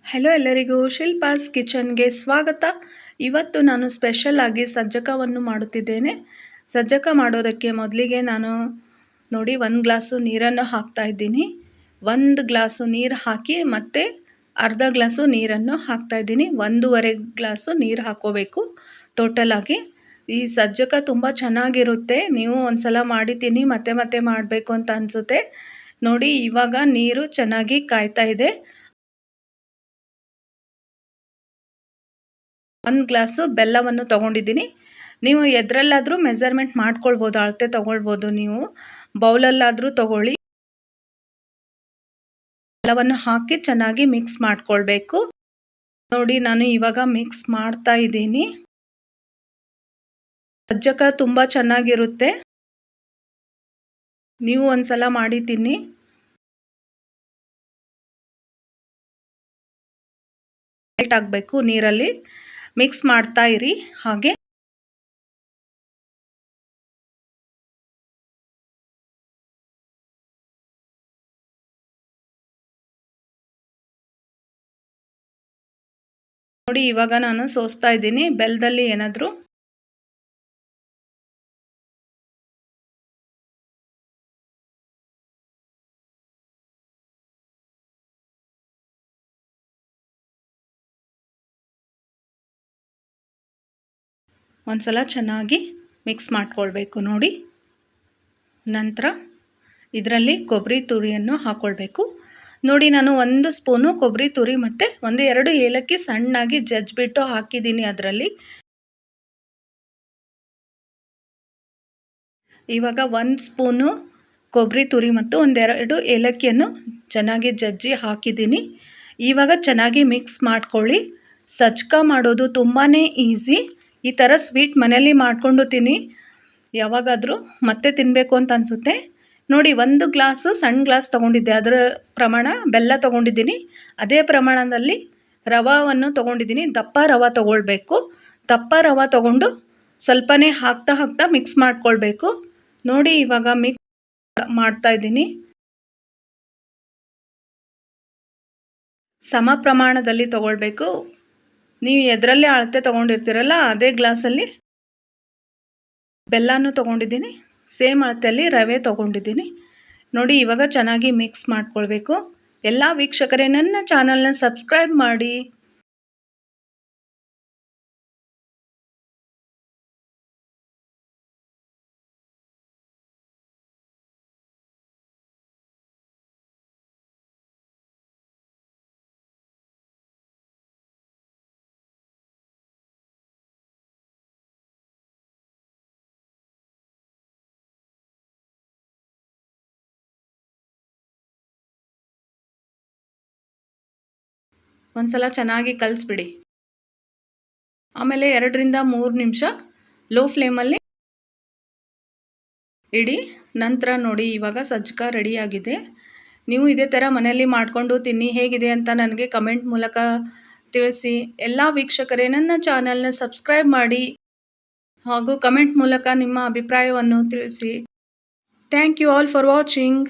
Hello ಎಲ್ಲರಿಗೂ ಶಿಲ್ಪಾಸ್ ಕಿಚನ್ಗೆ ಸ್ವಾಗತ. ಇವತ್ತು ನಾನು ಸ್ಪೆಷಲ್ ಆಗಿ ಸಜ್ಜಕವನ್ನು ಮಾಡುತ್ತಿದ್ದೇನೆ. ಸಜ್ಜಕ ಮಾಡೋದಕ್ಕೆ ಮೊದಲಿಗೆ ನಾನು ನೋಡಿ 1 ಗ್ಲಾಸು ನೀರನ್ನು ಹಾಕ್ತಾ ಇದ್ದೀನಿ. 1 ಗ್ಲಾಸು ನೀರು ಹಾಕಿ ಮತ್ತೆ ಅರ್ಧ ಗ್ಲಾಸು ನೀರನ್ನು ಹಾಕ್ತಾ ಇದ್ದೀನಿ. 1.5 ಗ್ಲಾಸು ನೀರು ಹಾಕೋಬೇಕು ಟೋಟಲ್ ಆಗಿ. ಈ ಸಜ್ಜಕ ತುಂಬ ಚೆನ್ನಾಗಿರುತ್ತೆ. ನೀವು ಒಂದ್ಸಲ ಮಾಡಿ ತಿನ್ನಿ, ಮತ್ತೆ ಮತ್ತೆ ಮಾಡಬೇಕು ಅಂತ ಅನಿಸುತ್ತೆ. ನೋಡಿ ಇವಾಗ ನೀರು ಚೆನ್ನಾಗಿ ಕಾಯ್ತಾ ಇದೆ. 1 ಗ್ಲಾಸು ಬೆಲ್ಲವನ್ನು ತೊಗೊಂಡಿದ್ದೀನಿ. ನೀವು ಎದರಲ್ಲಾದರೂ ಮೆಜರ್ಮೆಂಟ್ ಮಾಡ್ಕೊಳ್ಬೋದು, ಅಳತೆ ತೊಗೊಳ್ಬೋದು. ನೀವು ಬೌಲಲ್ಲಾದರೂ ತೊಗೊಳ್ಳಿ. ಬೆಲ್ಲವನ್ನು ಹಾಕಿ ಚೆನ್ನಾಗಿ ಮಿಕ್ಸ್ ಮಾಡ್ಕೊಳ್ಬೇಕು. ನೋಡಿ ನಾನು ಇವಾಗ ಮಿಕ್ಸ್ ಮಾಡ್ತಾ ಇದ್ದೀನಿ. ಸಜ್ಜಕ ತುಂಬ ಚೆನ್ನಾಗಿರುತ್ತೆ. ನೀವು ಒಂದ್ಸಲ ಮಾಡಿ ತಿನ್ನಿ. ಮೆಲ್ಟ್ ಆಗಬೇಕು ನೀರಲ್ಲಿ. ಮಿಕ್ಸ್ ಮಾಡ್ತಾ ಇರಿ ಹಾಗೆ. ನೋಡಿ ಇವಾಗ ನಾನು ಸೋಸ್ತಾ ಇದ್ದೀನಿ. ಬೆಲ್ಲದಲ್ಲಿ ಏನಾದರೂ ಒಂದ್ಸಲ ಚೆನ್ನಾಗಿ ಮಿಕ್ಸ್ ಮಾಡ್ಕೊಳ್ಬೇಕು ನೋಡಿ. ನಂತರ ಇದರಲ್ಲಿ ಕೊಬ್ಬರಿ ತುರಿಯನ್ನು ಹಾಕ್ಕೊಳ್ಬೇಕು. ನೋಡಿ ನಾನು 1 ಸ್ಪೂನು ಕೊಬ್ಬರಿ ತುರಿ ಮತ್ತು 1-2 ಏಲಕ್ಕಿ ಸಣ್ಣಾಗಿ ಜಜ್ಜಿಬಿಟ್ಟು ಹಾಕಿದ್ದೀನಿ ಅದರಲ್ಲಿ. ಇವಾಗ 1 ಸ್ಪೂನು ಕೊಬ್ಬರಿ ತುರಿ ಮತ್ತು 1-2 ಏಲಕ್ಕಿಯನ್ನು ಚೆನ್ನಾಗಿ ಜಜ್ಜಿ ಹಾಕಿದ್ದೀನಿ. ಇವಾಗ ಚೆನ್ನಾಗಿ ಮಿಕ್ಸ್ ಮಾಡ್ಕೊಳ್ಳಿ. ಸಜ್ಜಕ ಮಾಡೋದು ತುಂಬಾ ಈಸಿ. ಈ ಥರ ಸ್ವೀಟ್ ಮನೆಯಲ್ಲಿ ಮಾಡಿಕೊಂಡು ತಿನ್ನಿ. ಯಾವಾಗಾದರೂ ಮತ್ತೆ ತಿನ್ನಬೇಕು ಅಂತ ಅನಿಸುತ್ತೆ. ನೋಡಿ 1 ಗ್ಲಾಸು ಸಣ್ಣ ಗ್ಲಾಸ್ ತೊಗೊಂಡಿದ್ದೆ, ಅದರ ಪ್ರಮಾಣ ಬೆಲ್ಲ ತೊಗೊಂಡಿದ್ದೀನಿ. ಅದೇ ಪ್ರಮಾಣದಲ್ಲಿ ರವಾವನ್ನು ತೊಗೊಂಡಿದ್ದೀನಿ. ದಪ್ಪ ರವೆ ತೊಗೊಳ್ಬೇಕು. ದಪ್ಪ ರವೆ ತೊಗೊಂಡು ಸ್ವಲ್ಪನೇ ಹಾಕ್ತಾ ಮಿಕ್ಸ್ ಮಾಡ್ಕೊಳ್ಬೇಕು. ನೋಡಿ ಇವಾಗ ಮಿಕ್ಸ್ ಮಾಡ್ತಾಯಿದ್ದೀನಿ. ಸಮ ಪ್ರಮಾಣದಲ್ಲಿ ತೊಗೊಳ್ಬೇಕು. ನೀವು ಎದರಲ್ಲಿ ಅಳತೆ ತೊಗೊಂಡಿರ್ತೀರಲ್ಲ ಅದೇ ಗ್ಲಾಸಲ್ಲಿ ಬೆಲ್ಲನೂ ತೊಗೊಂಡಿದ್ದೀನಿ. ಸೇಮ್ ಅಳತೆಯಲ್ಲಿ ರವೆ ತೊಗೊಂಡಿದ್ದೀನಿ. ನೋಡಿ ಇವಾಗ ಚೆನ್ನಾಗಿ ಮಿಕ್ಸ್ ಮಾಡ್ಕೊಳ್ಬೇಕು. ಎಲ್ಲ ವೀಕ್ಷಕರೇ ನನ್ನ ಚಾನಲ್ನ ಸಬ್ಸ್ಕ್ರೈಬ್ ಮಾಡಿ. ಒಂದ್ಸಲ ಚೆನ್ನಾಗಿ ಕಲಿಸ್ಬಿಡಿ. ಆಮೇಲೆ 2-3 ನಿಮಿಷ ಲೋ ಫ್ಲೇಮಲ್ಲಿ ಇಡಿ. ನಂತರ ನೋಡಿ ಇವಾಗ ಸಜ್ಜಕ ರೆಡಿಯಾಗಿದೆ. ನೀವು ಇದೇ ಥರ ಮನೆಯಲ್ಲಿ ಮಾಡಿಕೊಂಡು ತಿನ್ನಿ. ಹೇಗಿದೆ ಅಂತ ನನಗೆ ಕಮೆಂಟ್ ಮೂಲಕ ತಿಳಿಸಿ. ಎಲ್ಲ ವೀಕ್ಷಕರೇ ನನ್ನ ಚಾನಲ್ನ ಸಬ್ಸ್ಕ್ರೈಬ್ ಮಾಡಿ ಹಾಗೂ ಕಮೆಂಟ್ ಮೂಲಕ ನಿಮ್ಮ ಅಭಿಪ್ರಾಯವನ್ನು ತಿಳಿಸಿ. Thank you all for watching.